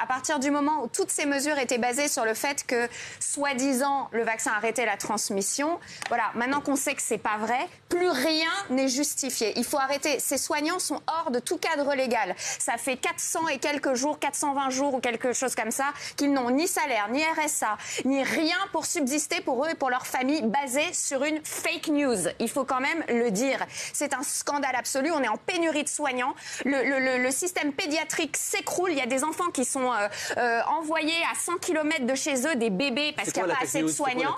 À partir du moment où toutes ces mesures étaient basées sur le fait que, soi-disant, le vaccin arrêtait la transmission, voilà, maintenant qu'on sait que c'est pas vrai, plus rien n'est justifié. Il faut arrêter. Ces soignants sont hors de tout cadre légal. Ça fait 400 et quelques jours, 420 jours ou quelque chose comme ça, qu'ils n'ont ni salaire, ni RSA, ni rien pour subsister pour eux et pour leur famille, basé sur une fake news. Il faut quand même le dire. C'est un scandale absolu. On est en pénurie de soignants. Le système pédiatrique s'écroule. Il y a des enfants qui sont envoyés à 100 km de chez eux, des bébés, parce qu'il n'y a pas assez de soignants.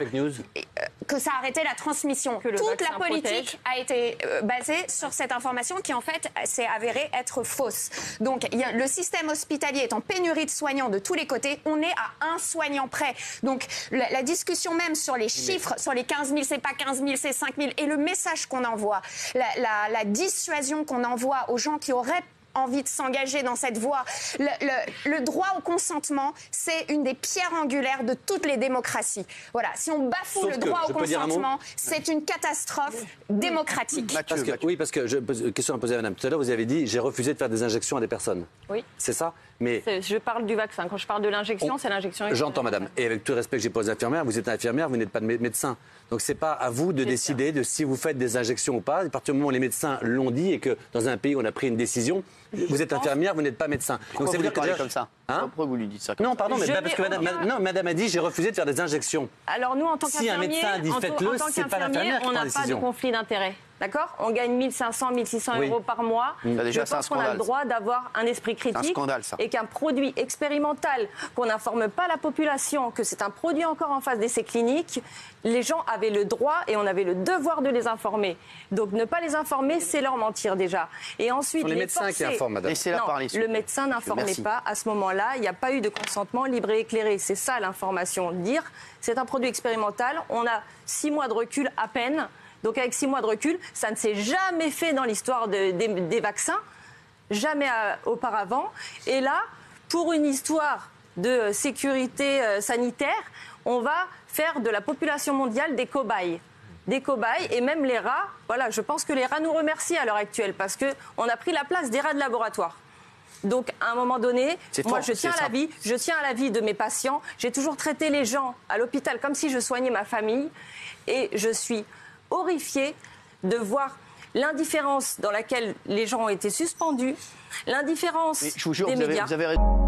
Que ça a arrêté la transmission. Toute la politique a été basée sur cette information qui, en fait, s'est avérée être fausse. Donc, le système hospitalier est en pénurie de soignants de tous les côtés. On est à un soignant près. Donc, la discussion même sur les chiffres, sur les 15 000, c'est pas 15 000, c'est 5 000. Et le message qu'on envoie, la dissuasion qu'on envoie aux gens qui auraient envie de s'engager dans cette voie. Le droit au consentement, c'est une des pierres angulaires de toutes les démocraties. Voilà, si on bafoue le droit au consentement, c'est une catastrophe démocratique. Parce que question à poser à madame. Tout à l'heure, vous avez dit, j'ai refusé de faire des injections à des personnes. Oui. C'est ça? Mais je parle du vaccin. Quand je parle de l'injection, c'est l'injection. J'entends, madame. Et avec tout le respect que j'ai pour les infirmières, vous êtes infirmière, vous n'êtes pas médecin. Donc c'est pas à vous de décider de si vous faites des injections ou pas. À partir du moment où les médecins l'ont dit et que dans un pays où on a pris une décision, vous êtes infirmière, vous n'êtes pas médecin. Donc ça veut dire que comme ça. Pourquoi vous lui dites ça? Non, pardon, mais parce que madame a dit j'ai refusé de faire des injections. Alors nous, en tant qu'infirmiers, si un médecin dit faites-le, c'est pas l'infirmière qui prend la décision. On n'a pas de conflit d'intérêt. D'accord? On gagne 1 500, 1 600 euros par mois. Déjà, je pense qu'on a le droit d'avoir un esprit critique. C'est un scandale, ça. Et qu'un produit expérimental, qu'on n'informe pas la population, que c'est un produit encore en phase d'essai clinique, les gens avaient le droit et on avait le devoir de les informer. Donc ne pas les informer, c'est leur mentir déjà. Et ensuite, les médecins qui informent, madame. Le médecin n'informait pas. À ce moment-là, il n'y a pas eu de consentement libre et éclairé. C'est ça l'information. Dire, c'est un produit expérimental, on a 6 mois de recul à peine. Donc avec 6 mois de recul, ça ne s'est jamais fait dans l'histoire des vaccins, jamais auparavant. Et là, pour une histoire de sécurité sanitaire, on va faire de la population mondiale des cobayes. Des cobayes et même les rats. Voilà, je pense que les rats nous remercient à l'heure actuelle parce qu'on a pris la place des rats de laboratoire. Donc, à un moment donné, moi, je tiens à la vie de mes patients. J'ai toujours traité les gens à l'hôpital comme si je soignais ma famille. Et je suis horrifiée de voir l'indifférence dans laquelle les gens ont été suspendus, l'indifférence des médias. Vous avez raison.